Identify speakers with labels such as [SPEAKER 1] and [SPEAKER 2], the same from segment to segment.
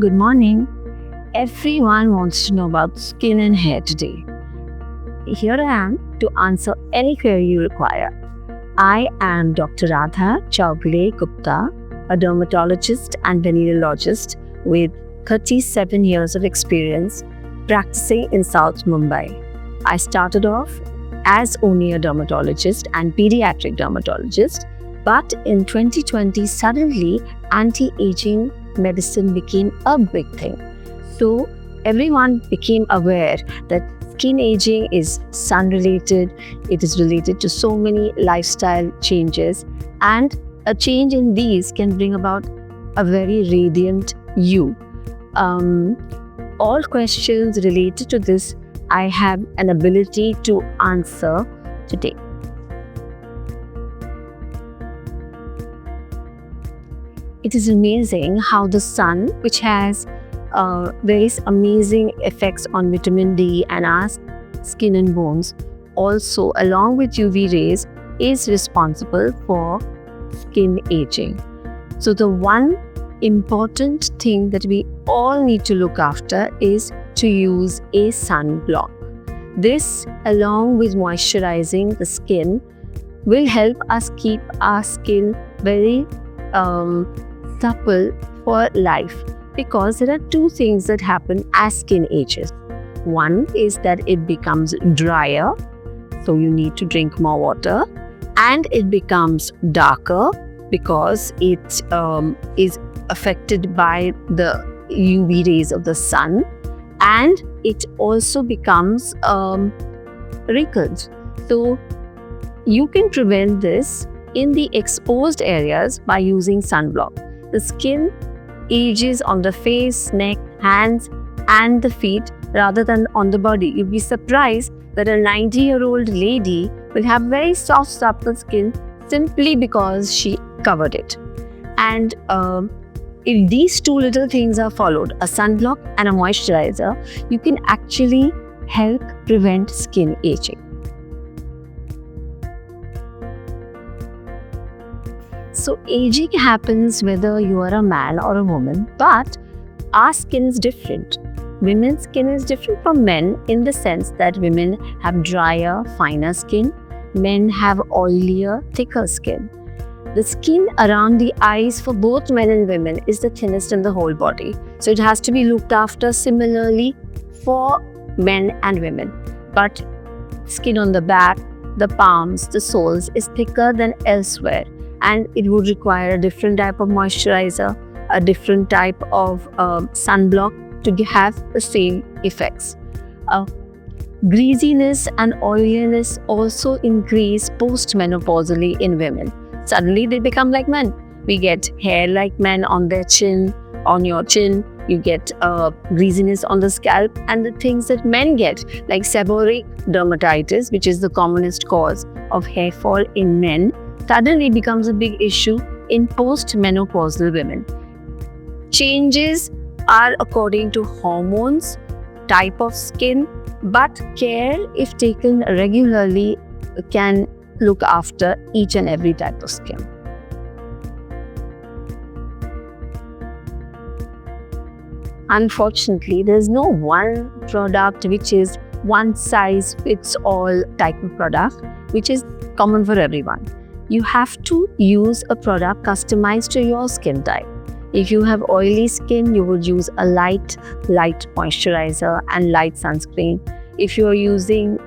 [SPEAKER 1] Good morning. Everyone wants to know about skin and hair today. Here I am to answer any query you require. I am Dr. Radha Chaubale Gupta, a dermatologist and venereologist with 37 years of experience practicing in South Mumbai. I started off as only a dermatologist and pediatric dermatologist, but in 2020, suddenly anti-aging medicine became a big thing. So everyone became aware that skin aging is sun related, it is related to so many lifestyle changes, and a change in these can bring about a very radiant you. All questions related to this, I have an ability to answer today. It is amazing how the sun, which has various amazing effects on vitamin D and our skin and bones, also along with UV rays, is responsible for skin aging. So the one important thing that we all need to look after is to use a sunblock. This, along with moisturizing the skin, will help us keep our skin very supple for life, because there are two things that happen as skin ages. One is that it becomes drier, so you need to drink more water, and it becomes darker because it is affected by the UV rays of the sun, and it also becomes wrinkled. So you can prevent this in the exposed areas by using sunblock. The skin ages on the face, neck, hands, and the feet rather than on the body. You'll be surprised that a 90-year-old lady will have very soft, supple skin simply because she covered it. And if these two little things are followed, a sunblock and a moisturizer, you can actually help prevent skin aging. So aging happens whether you are a man or a woman, but our skin is different. Women's skin is different from men in the sense that women have drier, finer skin. Men have oilier, thicker skin. The skin around the eyes for both men and women is the thinnest in the whole body. So it has to be looked after similarly for men and women. But skin on the back, the palms, the soles is thicker than elsewhere. And it would require a different type of moisturizer, a different type of sunblock to have the same effects. Greasiness and oiliness also increase post-menopausally in women. Suddenly they become like men. We get hair like men on their chin, on your chin. You get greasiness on the scalp, and the things that men get, like seborrheic dermatitis, which is the commonest cause of hair fall in men, suddenly becomes a big issue in post-menopausal women. Changes are according to hormones, type of skin, but care, if taken regularly, can look after each and every type of skin. Unfortunately, there's no one product which is one size fits all type of product, which is common for everyone. You have to use a product customized to your skin type. If you have oily skin, you would use a light moisturizer and light sunscreen. If you're using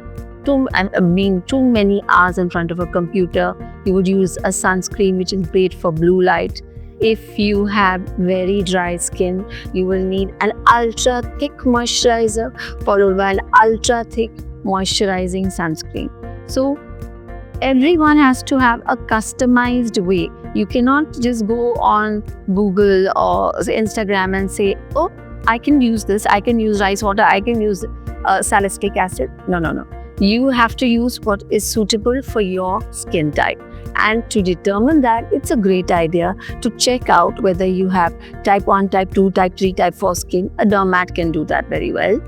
[SPEAKER 1] being too many hours in front of a computer, you would use a sunscreen which is great for blue light. If you have very dry skin, you will need an ultra thick moisturizer followed by an ultra thick moisturizing sunscreen. So everyone has to have a customized way. You cannot just go on Google or Instagram and say, oh, I can use this, I can use rice water, I can use salicylic acid. No. You have to use what is suitable for your skin type. And to determine that, it's a great idea to check out whether you have type 1, type 2, type 3, type 4 skin. A dermat can do that very well.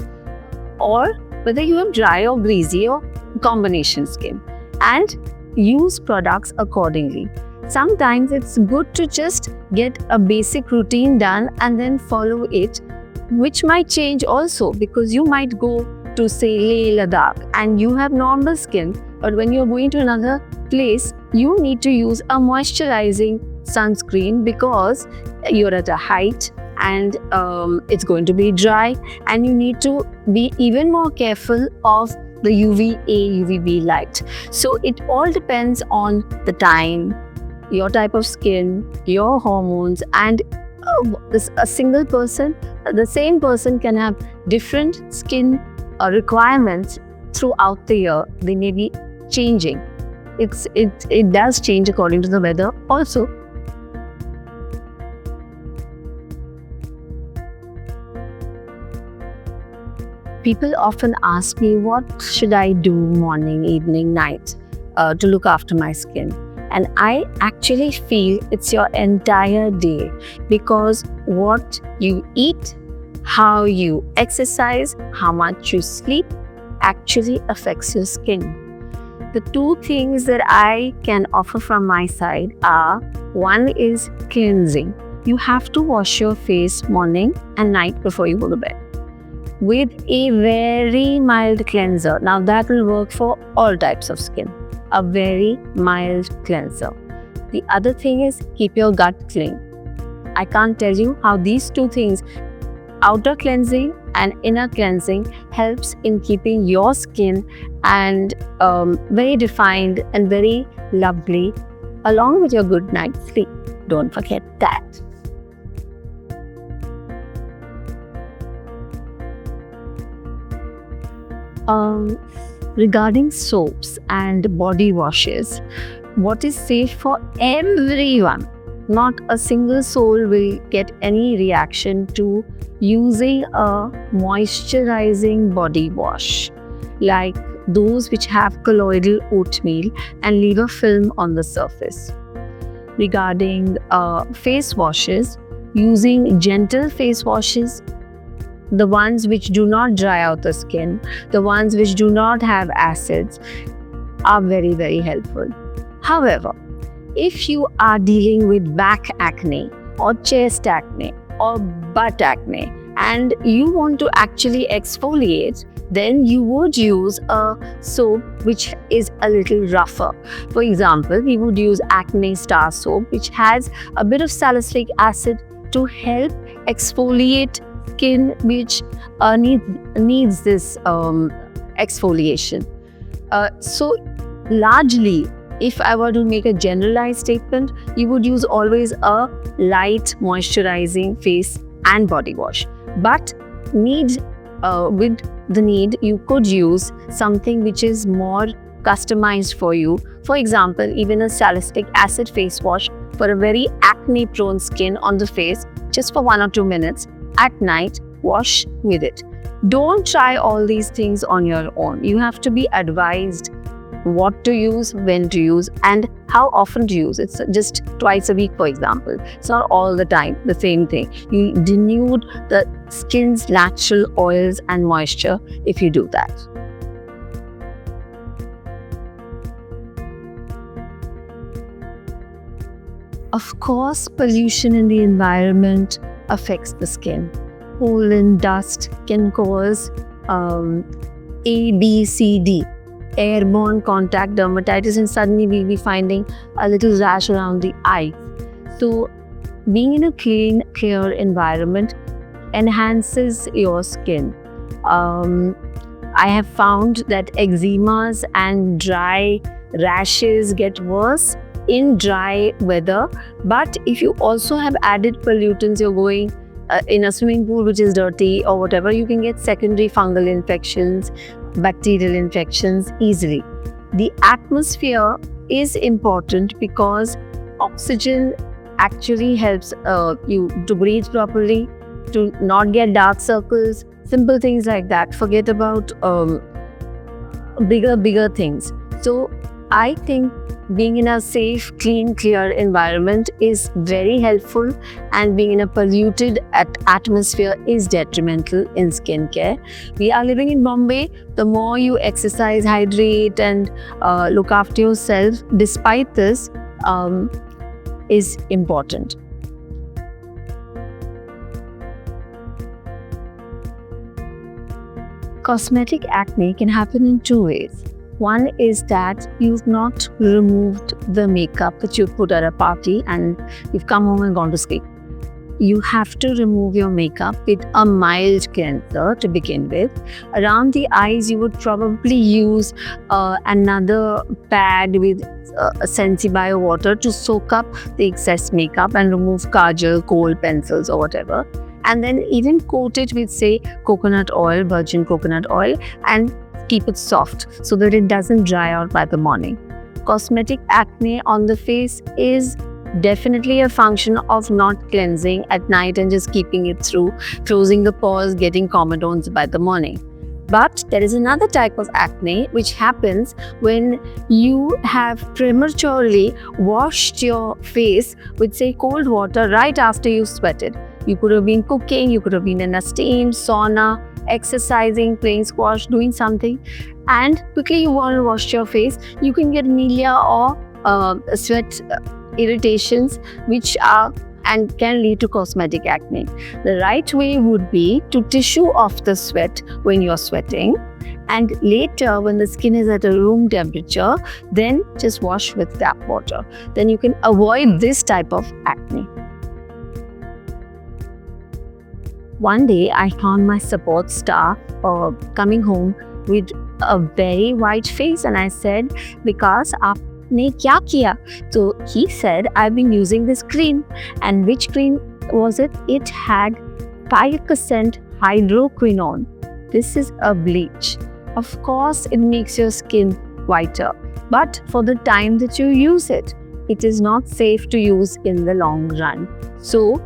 [SPEAKER 1] Or whether you have dry or greasy or combination skin. And use products accordingly. sometimes it's good to just get a basic routine done and then follow it, which might change also, because you might go to say Leh Ladakh and you have normal skin, but when you're going to another place, you need to use a moisturizing sunscreen because you're at a height and it's going to be dry, and you need to be even more careful of the UVA, UVB light. So it all depends on the time, your type of skin, your hormones, and a single person, the same person can have different skin requirements throughout the year. They may be changing. It does change according to the weather also. People often ask me, what should I do morning, evening, night to look after my skin? And I actually feel it's your entire day, because what you eat, how you exercise, how much you sleep actually affects your skin. The two things that I can offer from my side are, one is cleansing. You have to wash your face morning and night before you go to bed with a very mild cleanser. Now that will work for all types of skin. A very mild cleanser. The other thing is, keep your gut clean. I can't tell you how these two things, outer cleansing and inner cleansing, helps in keeping your skin and very defined and very lovely, along with your good night's sleep. Don't forget that. Regarding soaps and body washes, what is safe for everyone? Not a single soul will get any reaction to using a moisturizing body wash, like those which have colloidal oatmeal and leave a film on the surface. Regarding face washes, using gentle face washes, the ones which do not dry out the skin, the ones which do not have acids, are very, very helpful. However, if you are dealing with back acne or chest acne or butt acne and you want to actually exfoliate, then you would use a soap which is a little rougher. For example, we would use Acne Star soap, which has a bit of salicylic acid to help exfoliate skin which needs this exfoliation. So largely, if I were to make a generalized statement, you would use always a light moisturizing face and body wash. But with the need, you could use something which is more customized for you. For example, even a salicylic acid face wash for a very acne prone skin on the face, just for 1 or 2 minutes at night, wash with it. Don't try all these things on your own. You have to be advised what to use, when to use, and how often to use. It's just twice a week, for example. It's not all the time the same thing. You denude the skin's natural oils and moisture if you do that. Of course, pollution in the environment affects the skin. Pollen, dust can cause A, B, C, D. Airborne contact dermatitis, and suddenly we'll be finding a little rash around the eye. So being in a clean, clear environment enhances your skin. I have found that eczemas and dry rashes get worse in dry weather, but if you also have added pollutants, you're going in a swimming pool which is dirty or whatever, you can get secondary fungal infections, bacterial infections easily. The atmosphere is important because oxygen actually helps you to breathe properly, to not get dark circles, simple things like that. Forget about bigger things. So I think being in a safe, clean, clear environment is very helpful, and being in a polluted atmosphere is detrimental in skincare. We are living in Bombay. The more you exercise, hydrate, and look after yourself, despite this, is important. Cosmetic acne can happen in two ways. One is that you've not removed the makeup that you put at a party and you've come home and gone to sleep. You have to remove your makeup with a mild cleanser to begin with. Around the eyes, you would probably use another pad with Sensibio water to soak up the excess makeup and remove kajal, kohl pencils or whatever. And then even coat it with, say, coconut oil, virgin coconut oil, and keep it soft so that it doesn't dry out by the morning. Cosmetic acne on the face is definitely a function of not cleansing at night and just keeping it through, closing the pores, getting comedones by the morning. But there is another type of acne which happens when you have prematurely washed your face with, say, cold water right after you sweated. You could have been cooking, you could have been in a steam, sauna, exercising, playing squash, doing something, and quickly you want to wash your face. You can get milia or sweat irritations which are and can lead to cosmetic acne. The right way would be to tissue off the sweat when you're sweating, and later when the skin is at a room temperature, then just wash with tap water. Then you can avoid this type of acne. One day I found my support staff coming home with a very white face, and I said, "Vikas, aapne kya kiya?" So he said, "I've been using this cream." And which cream was it? It had 5% hydroquinone. This is a bleach. Of course, it makes your skin whiter, but for the time that you use it, it is not safe to use in the long run. So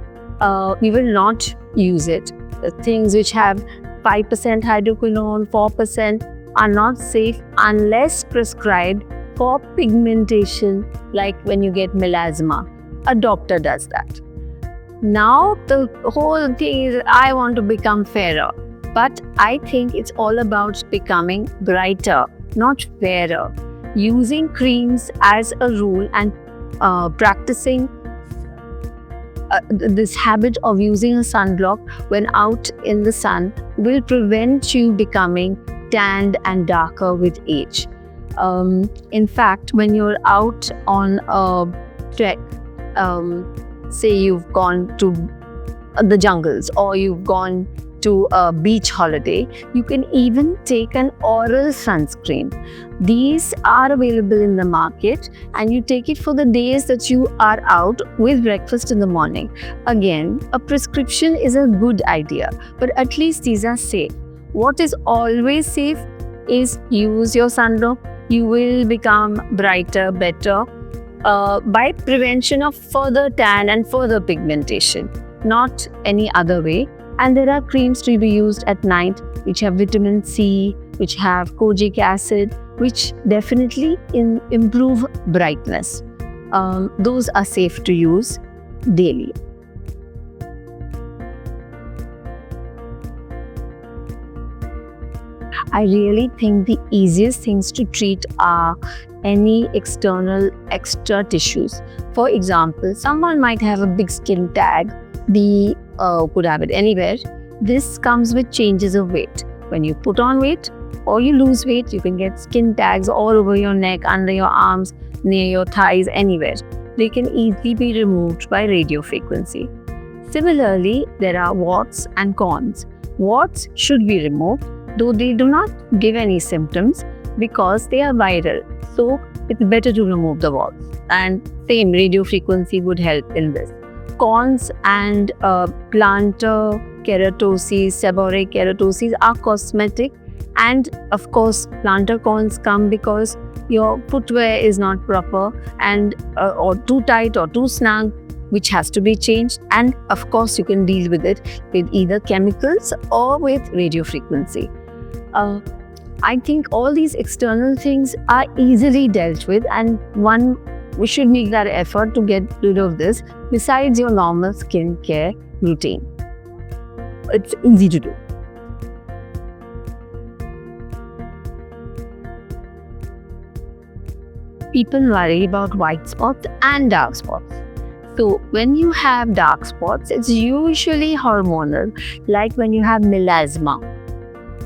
[SPEAKER 1] we will not use it. The things which have 5% hydroquinone, 4% are not safe unless prescribed for pigmentation, like when you get melasma. A doctor does that. Now the whole thing is, I want to become fairer. But I think it's all about becoming brighter, not fairer. Using creams as a rule and practicing this habit of using a sunblock when out in the sun will prevent you becoming tanned and darker with age. In fact, when you're out on a trek, say you've gone to the jungles or you've gone to a beach holiday, you can even take an oral sunscreen. These are available in the market, and you take it for the days that you are out with breakfast in the morning. Again, a prescription is a good idea, but at least these are safe. What is always safe is use your sunblock. You will become brighter, better by prevention of further tan and further pigmentation, not any other way. And there are creams to be used at night which have vitamin C, which have kojic acid, which definitely improve brightness. Those are safe to use daily. I really think the easiest things to treat are any external extra tissues. For example, someone might have a big skin tag. Could have it anywhere. This comes with changes of weight. When you put on weight or you lose weight, you can get skin tags all over your neck, under your arms, near your thighs, anywhere. They can easily be removed by radiofrequency. Similarly, there are warts and corns. Warts should be removed, though they do not give any symptoms because they are viral. So it's better to remove the warts. And same radiofrequency would help in this. Corns and plantar keratosis, seborrheic keratosis are cosmetic, and of course plantar corns come because your footwear is not proper and or too tight or too snug, which has to be changed. And of course you can deal with it with either chemicals or with radiofrequency. I think all these external things are easily dealt with, and we should make that effort to get rid of this besides your normal skincare routine. It's easy to do. People worry about white spots and dark spots. So when you have dark spots, it's usually hormonal, like when you have melasma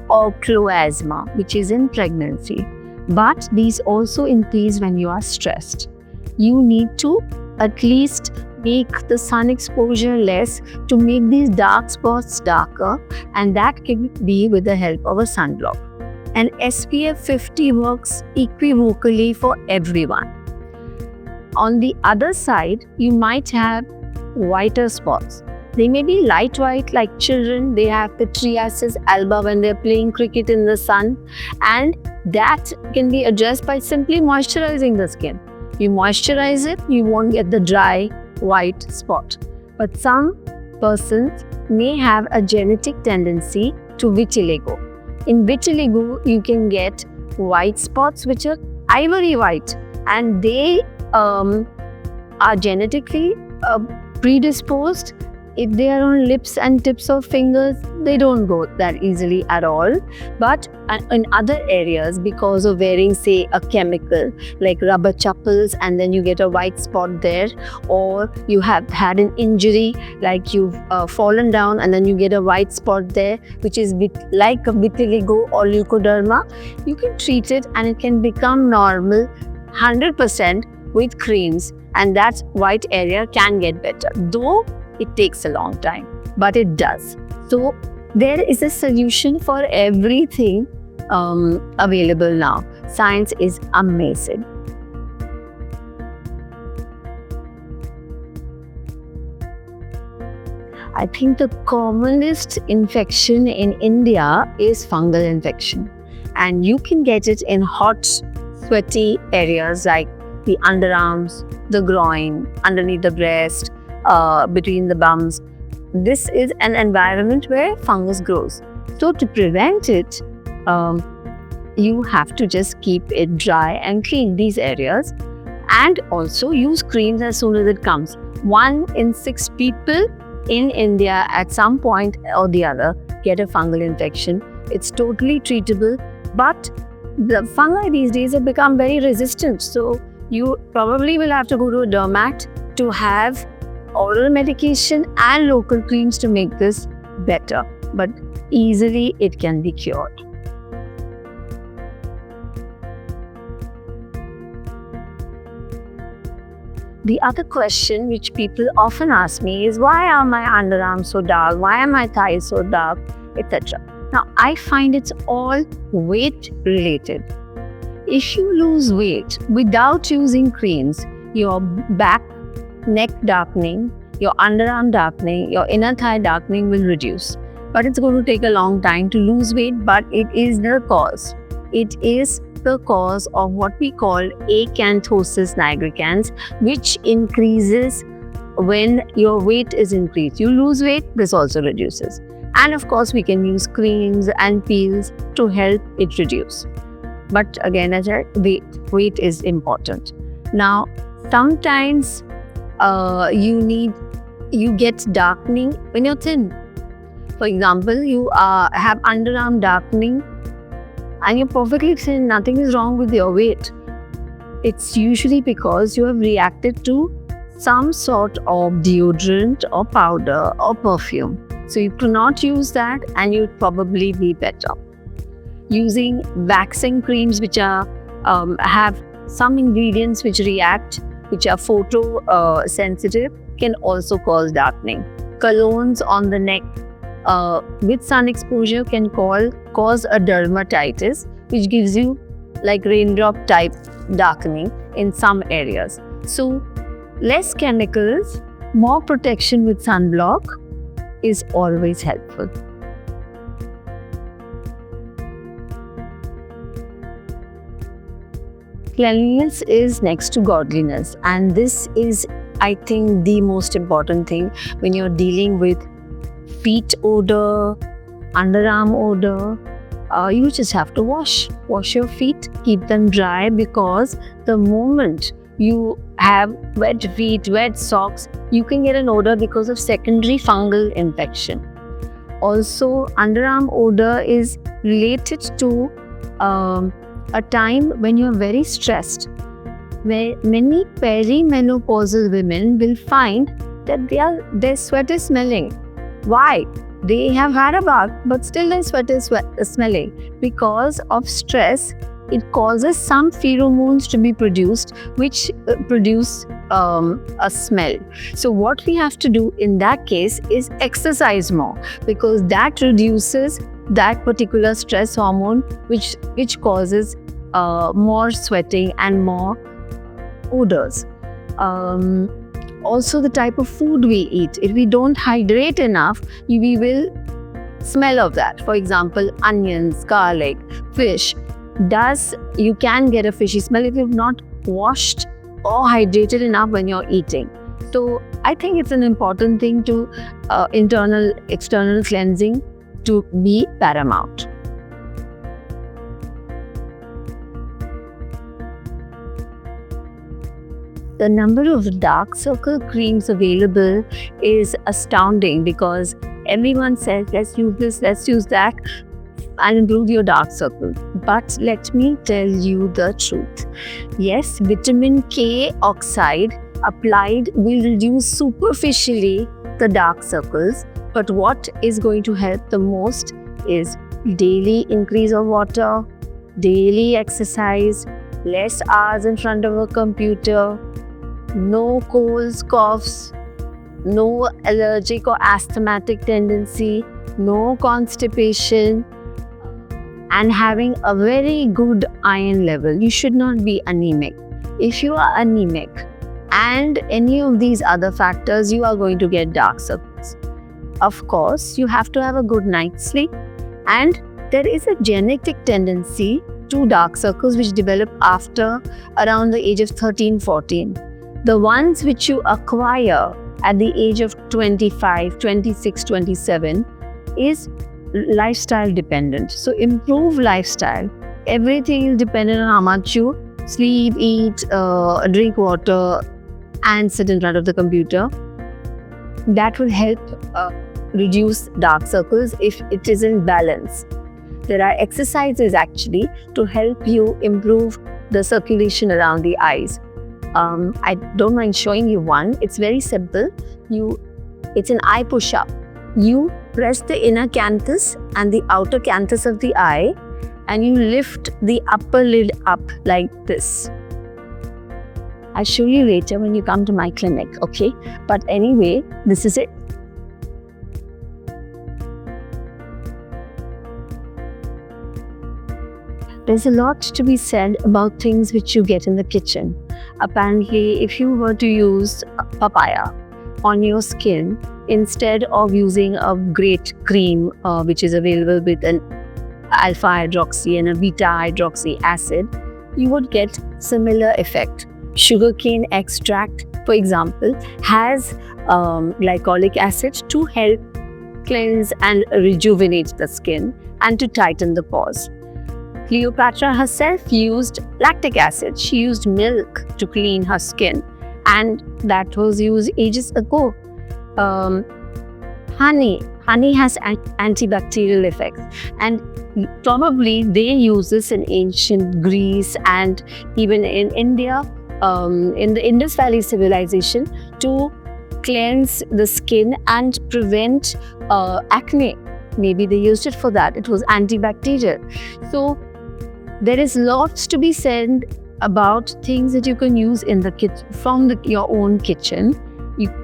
[SPEAKER 1] or chloasma, which is in pregnancy. But these also increase when you are stressed. You need to at least make the sun exposure less to make these dark spots darker, and that can be with the help of a sunblock. And SPF 50 works equivocally for everyone. On the other side, you might have whiter spots. They may be light white, like children. They have pityriasis alba when they're playing cricket in the sun, and that can be addressed by simply moisturizing the skin. You moisturize it, you won't get the dry white spot. But some persons may have a genetic tendency to vitiligo. In vitiligo, you can get white spots which are ivory white, and they are genetically predisposed. If they are on lips and tips of fingers, they don't go that easily at all. But in other areas, because of wearing, say, a chemical like rubber chappals, and then you get a white spot there, or you have had an injury like you've fallen down and then you get a white spot there, which is like a vitiligo or leukoderma, you can treat it and it can become normal 100% with creams, and that white area can get better, though it takes a long time, but it does. So there is a solution for everything available now. Science is amazing. I think the commonest infection in India is fungal infection, and you can get it in hot, sweaty areas like the underarms, the groin, underneath the breast, between the bums. This is an environment where fungus grows. So to prevent it, you have to just keep it dry and clean these areas, and also use creams as soon as it comes. 1 in 6 people in India at some point or the other get a fungal infection. It's totally treatable, but the fungi these days have become very resistant. So you probably will have to go to a dermat to have oral medication and local creams to make this better, but easily it can be cured. The other question which people often ask me is, why are my underarms so dark? Why are my thighs so dark? Etc. Now, I find it's all weight related. If you lose weight without using creams, your back, neck darkening, your underarm darkening, your inner thigh darkening will reduce. But it's going to take a long time to lose weight, but it is the cause. It is the cause of what we call acanthosis nigricans, which increases when your weight is increased. You lose weight, this also reduces. And of course, we can use creams and peels to help it reduce. But again, as I said, weight is important. Now, sometimes you get darkening when you're thin. For example, you have underarm darkening and you're perfectly thin, nothing is wrong with your weight. It's usually because you have reacted to some sort of deodorant or powder or perfume. So you cannot use that and you'd probably be better. Using waxing creams which are have some ingredients which react, which are photo sensitive, can also cause darkening. Colognes on the neck with sun exposure can cause a dermatitis, which gives you like raindrop type darkening in some areas. So less chemicals, more protection with sunblock is always helpful. Cleanliness is next to godliness, and this is, I think, the most important thing when you're dealing with feet odor, underarm odor. You just have to wash your feet, keep them dry, because the moment you have wet feet, wet socks, you can get an odor because of secondary fungal infection. Also, underarm odor is related to a time when you're very stressed. where many perimenopausal women will find that their sweat is smelling. Why? They have had a bath, but still their sweat is smelling. Because of stress, it causes some pheromones to be produced, which produce a smell. So what we have to do in that case is exercise more, because that reduces that particular stress hormone, which causes more sweating and more odors. Also, the type of food we eat. If we don't hydrate enough, we will smell of that. For example, onions, garlic, fish. You can get a fishy smell if you've not washed or hydrated enough when you're eating. So I think it's an important thing to external cleansing to be paramount. The number of dark circle creams available is astounding, because everyone says, let's use this, let's use that, and improve your dark circle. But let me tell you the truth. Yes, vitamin K oxide applied will reduce superficially the dark circles, but what is going to help the most is daily increase of water, daily exercise, less hours in front of a computer, no colds, coughs, no allergic or asthmatic tendency, no constipation, and having a very good iron level. You should not be anemic. If you are anemic and any of these other factors, you are going to get dark circles. Of course, you have to have a good night's sleep, and there is a genetic tendency to dark circles which develop after around the age of 13-14. The ones which you acquire at the age of 25, 26, 27 is lifestyle dependent. So improve lifestyle. Everything is dependent on how much you sleep, eat, drink water, and sit in front of the computer. That will help reduce dark circles if it is in balance. There are exercises actually to help you improve the circulation around the eyes. I don't mind showing you one. It's very simple. It's an eye push-up. You press the inner canthus and the outer canthus of the eye, and you lift the upper lid up like this. I'll show you later when you come to my clinic, okay? But anyway, this is it. There's a lot to be said about things which you get in the kitchen. Apparently, if you were to use papaya on your skin, instead of using a great cream which is available with an alpha hydroxy and a beta hydroxy acid, you would get similar effect. Sugarcane extract, for example, has glycolic acid to help cleanse and rejuvenate the skin and to tighten the pores. Cleopatra herself used lactic acid. She used milk to clean her skin, and that was used ages ago. Honey has antibacterial effects, and probably they use this in ancient Greece and even in India, in the Indus Valley civilization, to cleanse the skin and prevent acne. Maybe they used it for that. It was antibacterial. So there is lots to be said about things that you can use in the kitchen, from your own kitchen.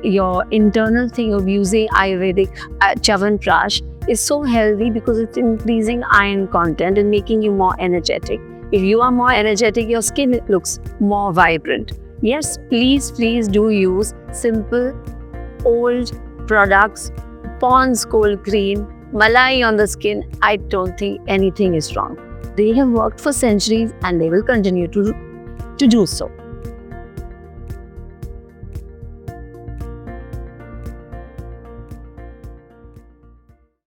[SPEAKER 1] Your internal thing of using Ayurvedic Chyawanprash is so healthy because it's increasing iron content and making you more energetic. If you are more energetic, your skin looks more vibrant. Yes, please do use simple, old products. Pond's cold cream, malai on the skin. I don't think anything is wrong. They have worked for centuries and they will continue to do so.